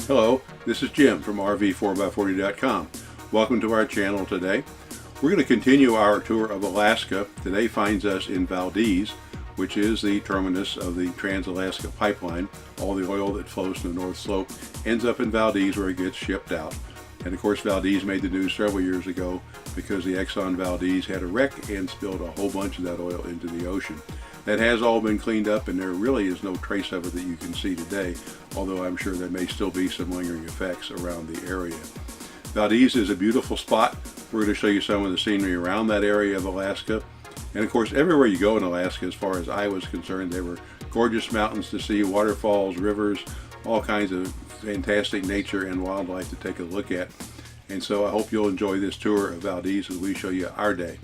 Hello, this is Jim from RV4x40.com. Welcome to our channel today. We're going to continue our tour of Alaska. Today finds us in Valdez, which is the terminus of the Trans-Alaska Pipeline. All the oil that flows from the North Slope ends up in Valdez where it gets shipped out. And of course Valdez made the news several years ago because the Exxon Valdez had a wreck and spilled a whole bunch of that oil into the ocean. That has all been cleaned up and there really is no trace of it that you can see today, although I'm sure there may still be some lingering effects around the area. Valdez is a beautiful spot. We're going to show you some of the scenery around that area of Alaska. And of course, everywhere you go in Alaska, as far as I was concerned, there were gorgeous mountains to see, waterfalls, rivers, all kinds of fantastic nature and wildlife to take a look at. And so I hope you'll enjoy this tour of Valdez as we show you our day.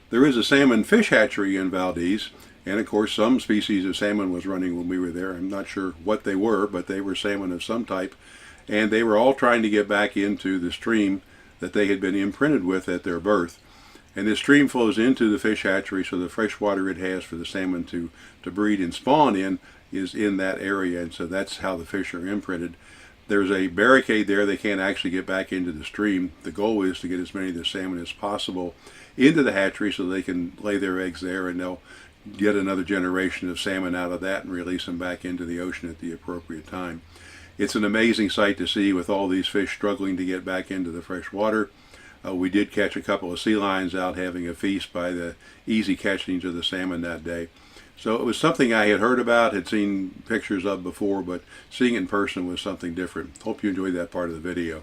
There is a salmon fish hatchery in Valdez, and of course some species of salmon was running when we were there. I'm not sure what they were, but they were salmon of some type, and they were all trying to get back into the stream that they had been imprinted with at their birth. And this stream flows into the fish hatchery, so the fresh water it has for the salmon to breed and spawn in is in that area, and so that's how the fish are imprinted. There's a barricade there. They can't actually get back into the stream. The goal is to get as many of the salmon as possible into the hatchery so they can lay their eggs there, and they'll get another generation of salmon out of that and release them back into the ocean at the appropriate time. It's an amazing sight to see with all these fish struggling to get back into the fresh water. We did catch a couple of sea lions out having a feast by the easy catchings of the salmon that day. So it was something I had heard about, had seen pictures of before, but seeing it in person was something different. Hope you enjoyed that part of the video.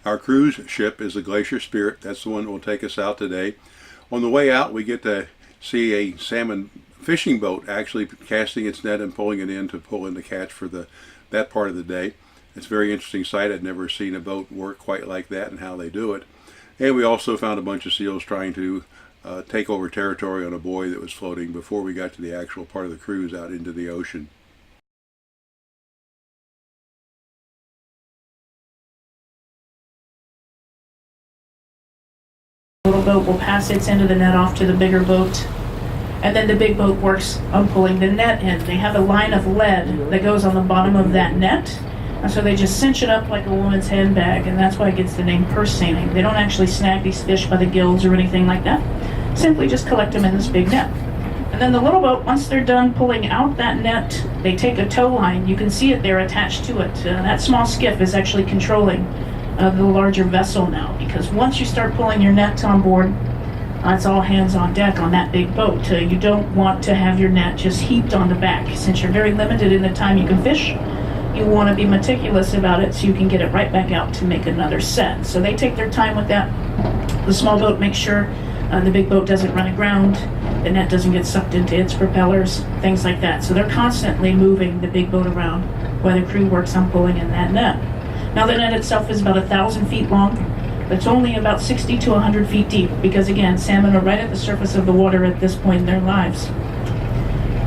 Our cruise ship is the Glacier Spirit. That's the one that will take us out today. On the way out, we get to see a salmon fishing boat actually casting its net and pulling it in to pull in the catch for that part of the day. It's a very interesting sight. I'd never seen a boat work quite like that and how they do it. And we also found a bunch of seals trying to take over territory on a buoy that was floating before we got to the actual part of the cruise out into the ocean. The little boat will pass its end of the net off to the bigger boat, and then the big boat works on pulling the net in. They have a line of lead that goes on the bottom of that net, and so they just cinch it up like a woman's handbag, and that's why it gets the name purse seining. They don't actually snag these fish by the gills or anything like that. Simply just collect them in this big net. And then the little boat, once they're done pulling out that net, they take a tow line. You can see it there attached to it. That small skiff is actually controlling the larger vessel now, because once you start pulling your net on board, it's all hands on deck on that big boat. You don't want to have your net just heaped on the back. Since you're very limited in the time you can fish, you want to be meticulous about it so you can get it right back out to make another set. So they take their time with that. The small boat makes sure the big boat doesn't run aground, the net doesn't get sucked into its propellers, things like that. So they're constantly moving the big boat around while the crew works on pulling in that net. Now the net itself is about 1,000 feet long, but it's only about 60 to 100 feet deep, because again, salmon are right at the surface of the water at this point in their lives.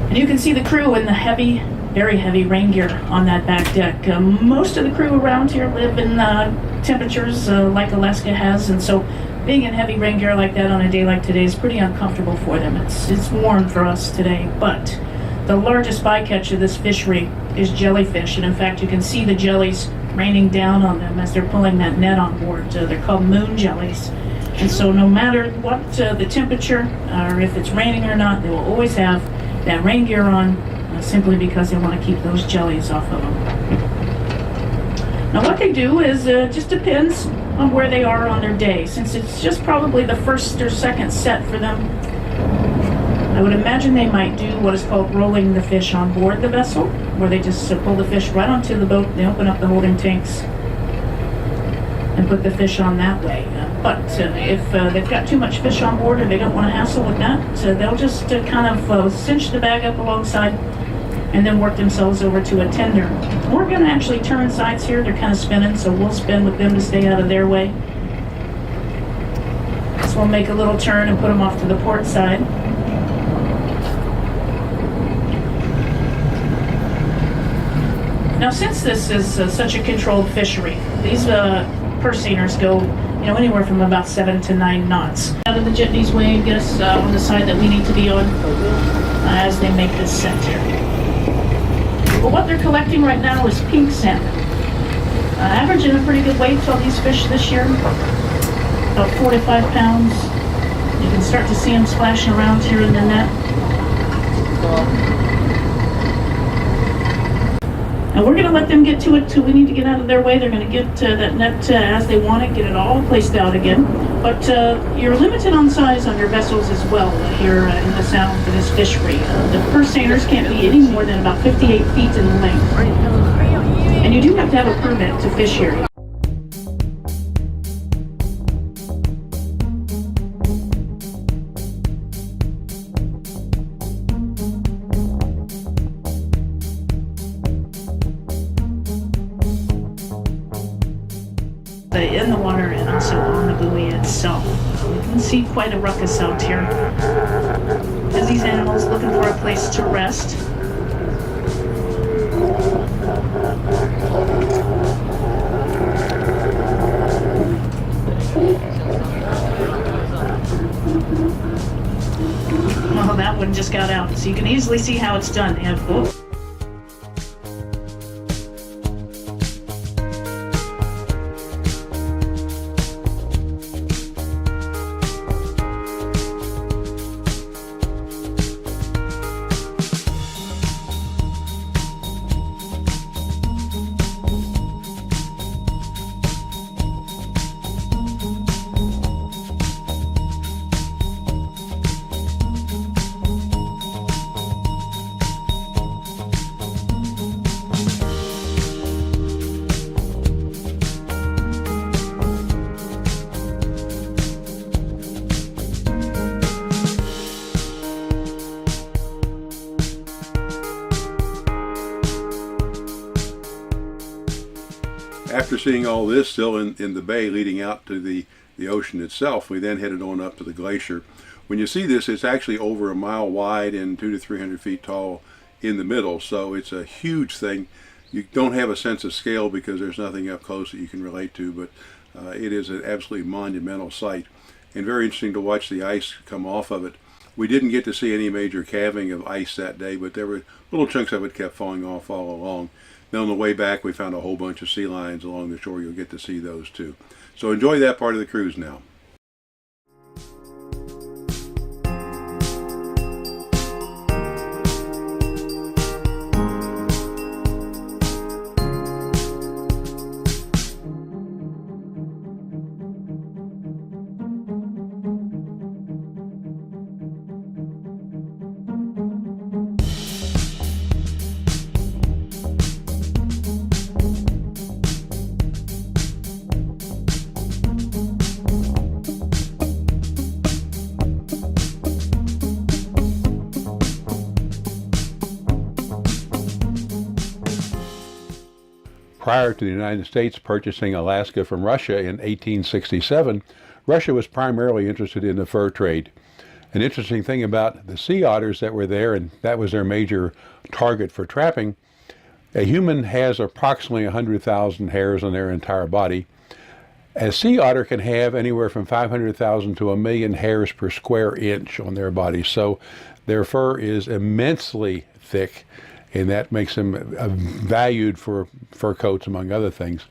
And you can see the crew in the heavy, very heavy rain gear on that back deck. Most of the crew around here live in temperatures like Alaska has, and so being in heavy rain gear like that on a day like today is pretty uncomfortable for them. It's warm for us today, but the largest bycatch of this fishery is jellyfish, and in fact you can see the jellies raining down on them as they're pulling that net on board. They're called moon jellies, and so no matter what the temperature or if it's raining or not, they will always have that rain gear on, simply because they want to keep those jellies off of them. Now what they do is just depends on where they are on their day. Since it's just probably the first or second set for them, I would imagine they might do what is called rolling the fish on board the vessel, where they just pull the fish right onto the boat, they open up the holding tanks and put the fish on that way. But if they've got too much fish on board or they don't want to hassle with that, they'll just kind of cinch the bag up alongside and then work themselves over to a tender. We're going to actually turn sides here. They're kind of spinning, so we'll spin with them to stay out of their way. So we'll make a little turn and put them off to the port side. Now, since this is such a controlled fishery, these purse seiners go, anywhere from about 7 to 9 knots. Out of the jetney's way and get us on the side that we need to be on as they make this set here. Well, what they're collecting right now is pink salmon. Averaging a pretty good weight on these fish this year, about 4 to 5 pounds. You can start to see them splashing around here in the net. And we're going to let them get to it till we need to get out of their way. They're going to get that net as they want it, get it all placed out again. But you're limited on size on your vessels as well here in the Sound for this fishery. The purse seiners can't be any more than about 58 feet in length. And you do have to have a permit to fish here. In the water and also on the buoy itself. You can see quite a ruckus out here as these animals looking for a place to rest. Well, that one just got out, so you can easily see how it's done. They have both. After seeing all this still in the bay leading out to the ocean itself, we then headed on up to the glacier. When you see this, it's actually over a mile wide and 200 to 300 feet tall in the middle, so it's a huge thing. You don't have a sense of scale because there's nothing up close that you can relate to, but it is an absolutely monumental sight and very interesting to watch the ice come off of it. We didn't get to see any major calving of ice that day, but there were little chunks of it kept falling off all along. Then on the way back, we found a whole bunch of sea lions along the shore. You'll get to see those too. So enjoy that part of the cruise now. Prior to the United States purchasing Alaska from Russia in 1867, Russia was primarily interested in the fur trade. An interesting thing about the sea otters that were there, and that was their major target for trapping, a human has approximately 100,000 hairs on their entire body. A sea otter can have anywhere from 500,000 to 1,000,000 hairs per square inch on their body, so their fur is immensely thick, and that makes them valued for fur coats, among other things.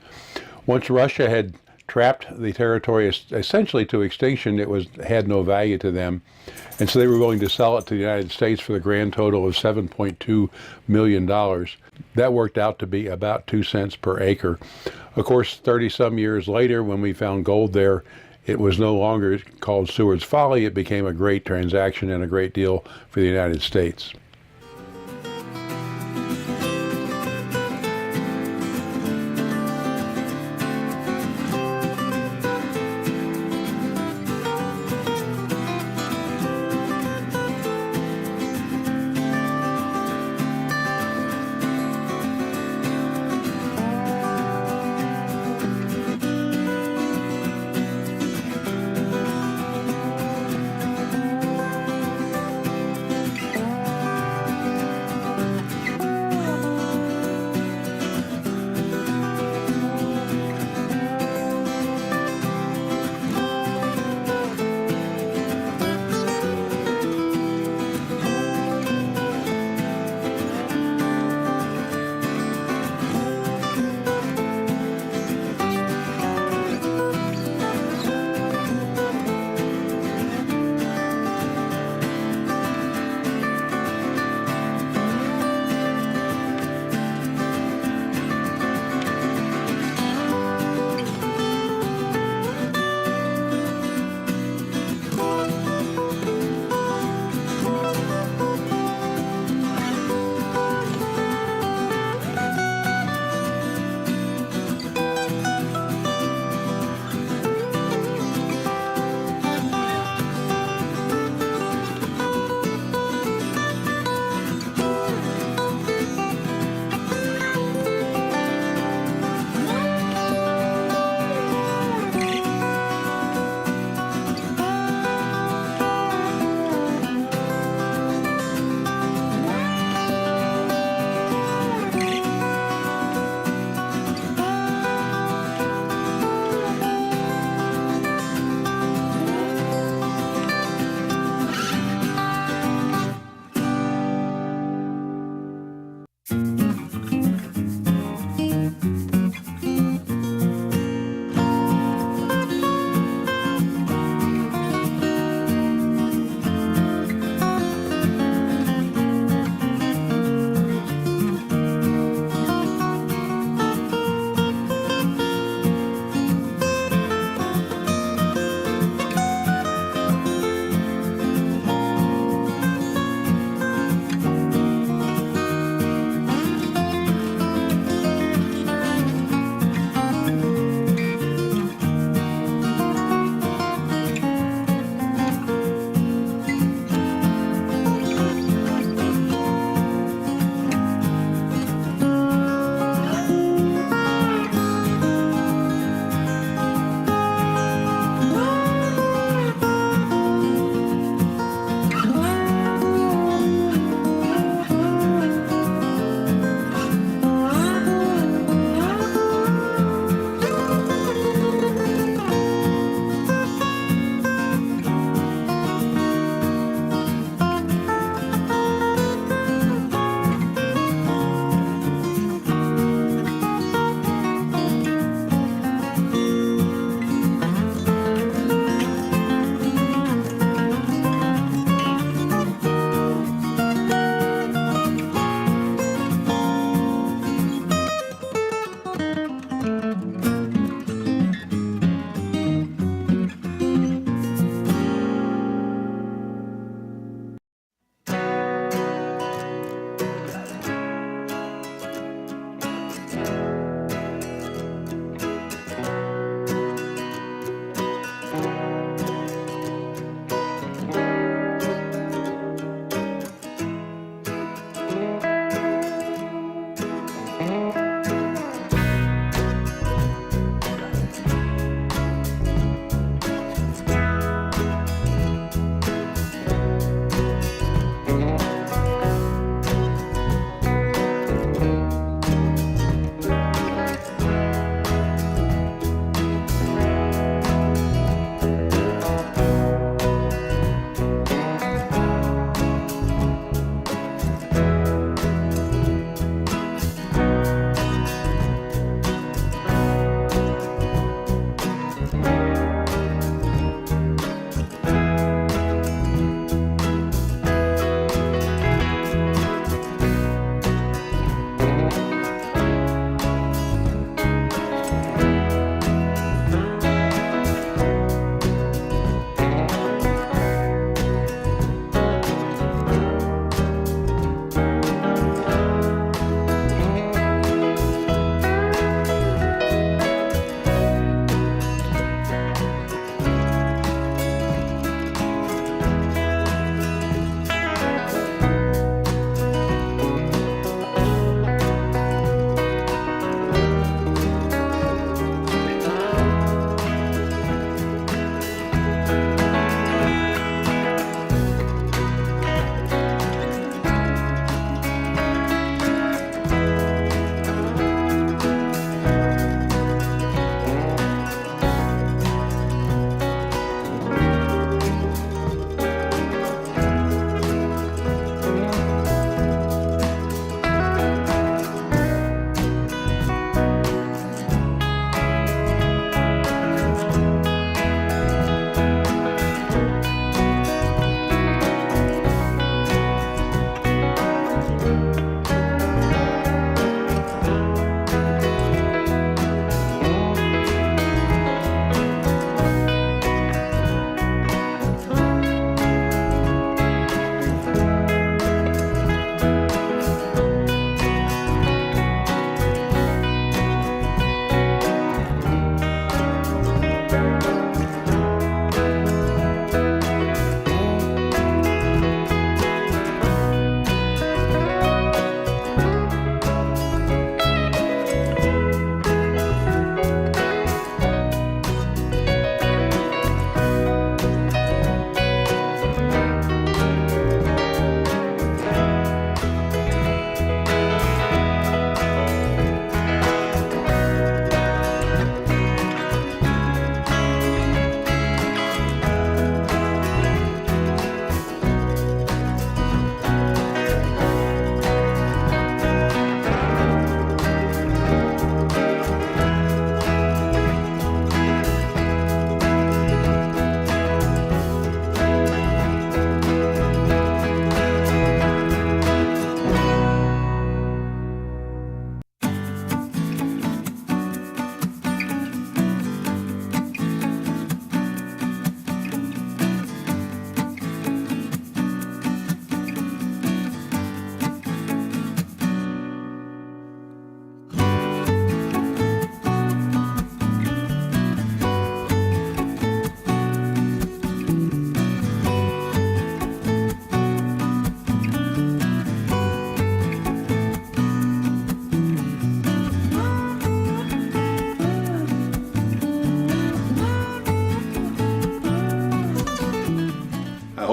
Once Russia had trapped the territory essentially to extinction, it had no value to them, and so they were willing to sell it to the United States for the grand total of $7.2 million. That worked out to be about 2 cents per acre. Of course, 30-some years later, when we found gold there, it was no longer called Seward's Folly. It became a great transaction and a great deal for the United States.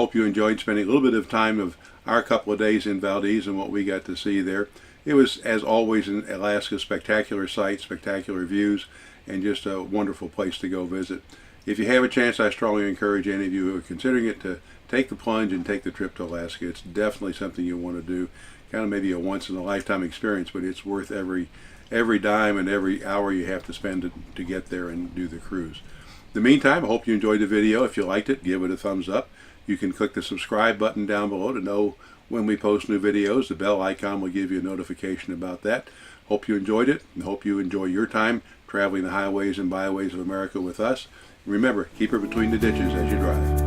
hope you enjoyed spending a little bit of time of our couple of days in Valdez and what we got to see there. It was, as always in Alaska, spectacular sights, spectacular views, and just a wonderful place to go visit. If you have a chance, I strongly encourage any of you who are considering it to take the plunge and take the trip to Alaska. It's definitely something you want to do. Kind of maybe a once-in-a-lifetime experience, but it's worth every dime and every hour you have to spend to get there and do the cruise. In the meantime, I hope you enjoyed the video. If you liked it, give it a thumbs up. You can click the subscribe button down below to know when we post new videos. The bell icon will give you a notification about that. Hope you enjoyed it, and hope you enjoy your time traveling the highways and byways of America with us. Remember, keep her between the ditches as you drive.